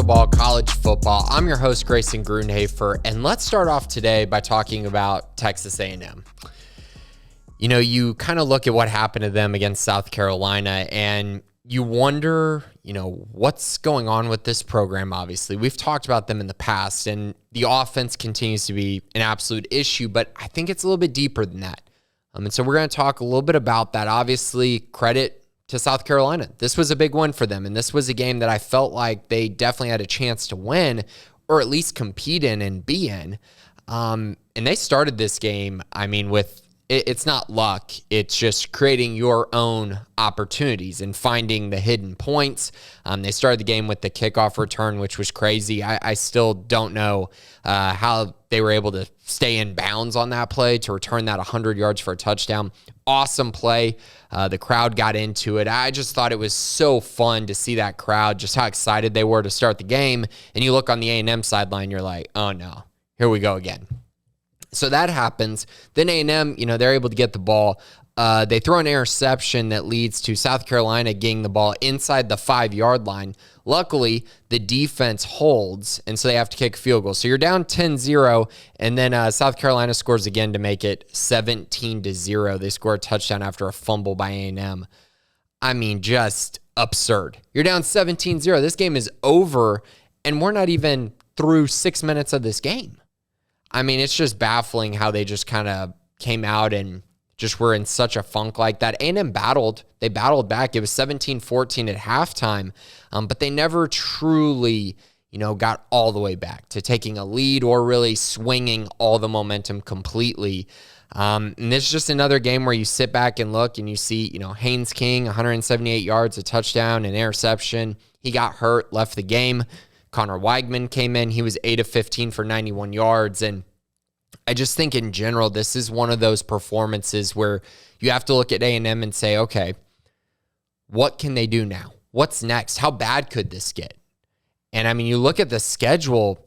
the Ball College Football. I'm your host, Grayson Grunhafer, and let's start off today by talking about Texas A&M. You know, you kind of look at what happened to them against South Carolina, and you wonder, what's going on with this program, obviously. We've talked about them in the past, and the offense continues to be an absolute issue, but I think it's a little bit deeper than that. And so we're going to talk a little bit about that. Obviously, credit to South Carolina. This was a big one for them, and this was a game that I felt like they definitely had a chance to win, or at least compete in and be in. And they started this game, with it's not luck. It's just creating your own opportunities and finding the hidden points. They started the game with the kickoff return, which was crazy. I still don't know how they were able to stay in bounds on that play to return that 100 yards for a touchdown. Awesome play. The crowd got into it. I just thought it was so fun to see that crowd, just how excited they were to start the game. And you look on the A&M sideline, you're like, oh no, here we go again. So that happens. Then A&M, they're able to get the ball. They throw an interception that leads to South Carolina getting the ball inside the 5-yard line. Luckily, the defense holds, and so they have to kick a field goal. So you're down 10-0, and then South Carolina scores again to make it 17-0. They score a touchdown after a fumble by A&M. Just absurd. You're down 17-0. This game is over, and we're not even through 6 minutes of this game. It's just baffling how they just kind of came out and just were in such a funk like that. A&M battled. They battled back. It was 17-14 at halftime, but they never truly, got all the way back to taking a lead or really swinging all the momentum completely. And this is just another game where you sit back and look and you see, Haynes King, 178 yards, a touchdown, an interception. He got hurt, left the game. Connor Weigman came in. He was 8 of 15 for 91 yards. And I just think in general, this is one of those performances where you have to look at A&M and say, okay, what can they do now? What's next? How bad could this get? And you look at the schedule,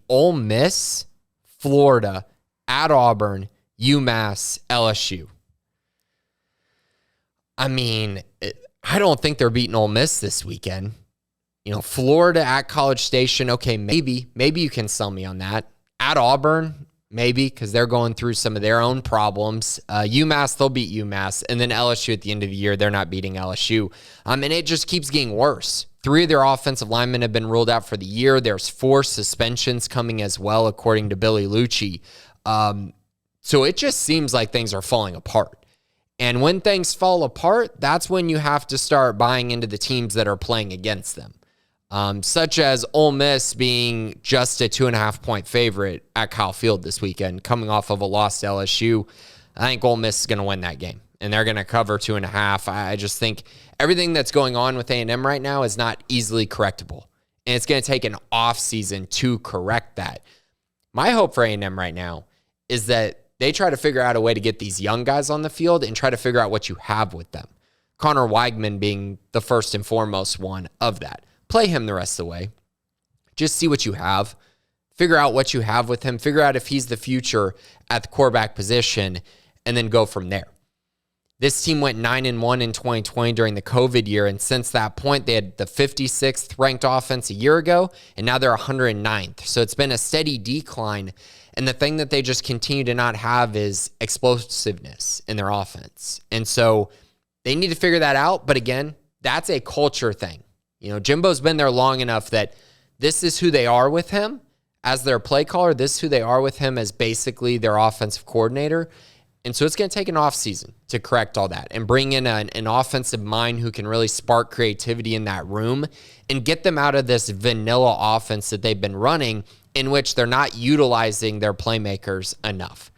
Ole Miss, Florida, at Auburn, UMass, LSU. I don't think they're beating Ole Miss this weekend. Florida at College Station, okay, maybe you can sell me on that. At Auburn, maybe, because they're going through some of their own problems. UMass, they'll beat UMass. And then LSU at the end of the year, they're not beating LSU. And it just keeps getting worse. 3 of their offensive linemen have been ruled out for the year. There's 4 suspensions coming as well, according to Billy Lucci. So it just seems like things are falling apart. And when things fall apart, that's when you have to start buying into the teams that are playing against them. Such as Ole Miss being just a 2.5-point favorite at Kyle Field this weekend, coming off of a loss to LSU. I think Ole Miss is going to win that game, and they're going to cover 2.5. I just think everything that's going on with A&M right now is not easily correctable, and it's going to take an off season to correct that. My hope for A&M right now is that they try to figure out a way to get these young guys on the field and try to figure out what you have with them. Connor Weigman being the first and foremost one of that. Play him the rest of the way. Just see what you have. Figure out what you have with him. Figure out if he's the future at the quarterback position, and then go from there. This team went 9-1 in 2020 during the COVID year, and since that point, they had the 56th ranked offense a year ago, and now they're 109th. So it's been a steady decline, and the thing that they just continue to not have is explosiveness in their offense. And so they need to figure that out, but again, that's a culture thing. Jimbo's been there long enough that this is who they are with him as their play caller. This is who they are with him as basically their offensive coordinator. And so it's going to take an offseason to correct all that and bring in an offensive mind who can really spark creativity in that room and get them out of this vanilla offense that they've been running, in which they're not utilizing their playmakers enough.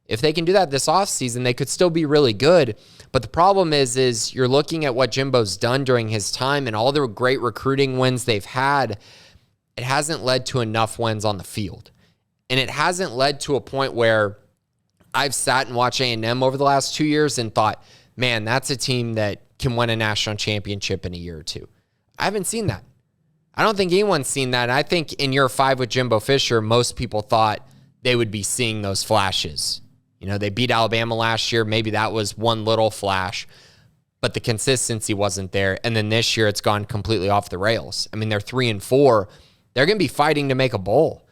If they can do that this offseason, they could still be really good. But the problem is you're looking at what Jimbo's done during his time and all the great recruiting wins they've had. It hasn't led to enough wins on the field. And it hasn't led to a point where I've sat and watched A&M over the last 2 years and thought, man, that's a team that can win a national championship in a year or two. I haven't seen that. I don't think anyone's seen that. And I think in year 5 with Jimbo Fisher, most people thought they would be seeing those flashes. They beat Alabama last year. Maybe that was one little flash. but the consistency wasn't there. And then this year it's gone completely off the rails. I mean, they're 3-4. They're going to be fighting to make a bowl.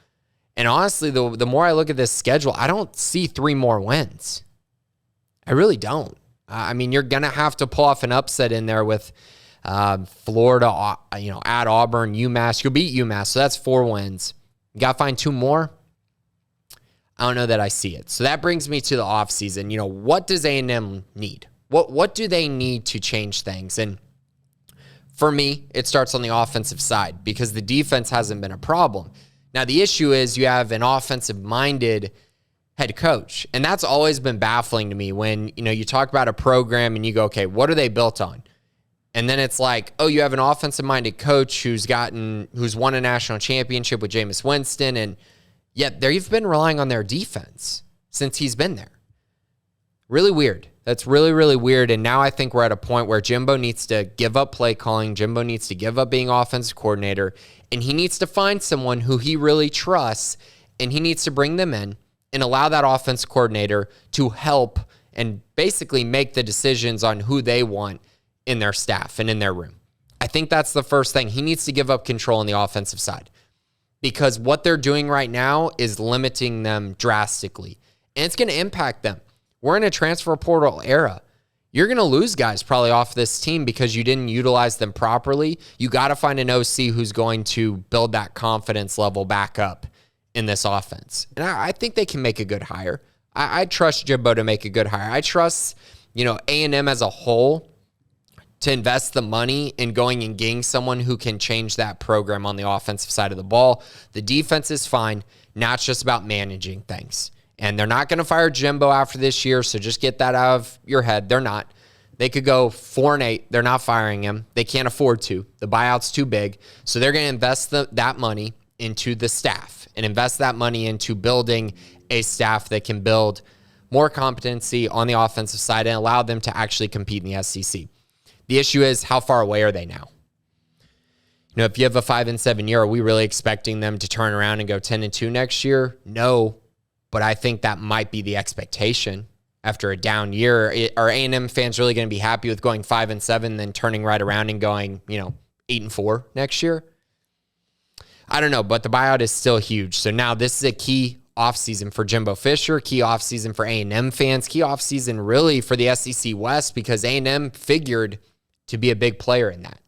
And honestly, the more I look at this schedule, I don't see 3 more wins. I really don't. I mean, you're going to have to pull off an upset in there with Florida, at Auburn, UMass. You'll beat UMass, so that's 4 wins. You got to find 2 more. I don't know that I see it. So that brings me to the offseason. What does A&M need? What do they need to change things? And for me, it starts on the offensive side because the defense hasn't been a problem. Now, the issue is you have an offensive-minded head coach, and that's always been baffling to me when, you talk about a program and you go, okay, what are they built on? And then it's like, oh, you have an offensive-minded coach who's won a national championship with Jameis Winston, and yet they've been relying on their defense since he's been there. Really weird. That's really, really weird. And now I think we're at a point where Jimbo needs to give up play calling. Jimbo needs to give up being offensive coordinator. And he needs to find someone who he really trusts. And he needs to bring them in and allow that offensive coordinator to help and basically make the decisions on who they want in their staff and in their room. I think that's the first thing. He needs to give up control on the offensive side because what they're doing right now is limiting them drastically. And it's going to impact them. We're in a transfer portal era. You're going to lose guys probably off this team because you didn't utilize them properly. You got to find an OC who's going to build that confidence level back up in this offense. And I think they can make a good hire. I trust Jimbo to make a good hire. I trust, A&M as a whole to invest the money in going and getting someone who can change that program on the offensive side of the ball. The defense is fine. Now it's just about managing things. And they're not going to fire Jimbo after this year, so just get that out of your head. They're not. They could go 4-8. They're not firing him. They can't afford to. The buyout's too big. So they're going to invest that money into the staff and invest that money into building a staff that can build more competency on the offensive side and allow them to actually compete in the SEC. The issue is, how far away are they now? If you have a 5-7 year, are we really expecting them to turn around and go 10-2 next year? No. But I think that might be the expectation after a down year. Are A&M fans really going to be happy with going 5-7, then turning right around and going, 8-4 next year? I don't know, but the buyout is still huge. So now this is a key offseason for Jimbo Fisher, key offseason for A&M fans, key offseason really for the SEC West because A&M figured to be a big player in that.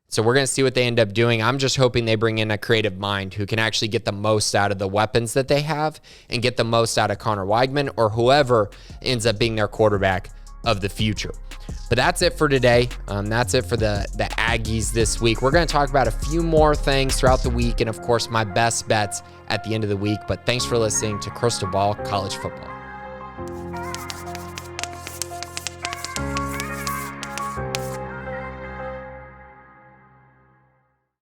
So we're going to see what they end up doing. I'm just hoping they bring in a creative mind who can actually get the most out of the weapons that they have and get the most out of Connor Weigman or whoever ends up being their quarterback of the future. But that's it for today. That's it for the Aggies this week. We're going to talk about a few more things throughout the week and, of course, my best bets at the end of the week. But thanks for listening to Crystal Ball College Football.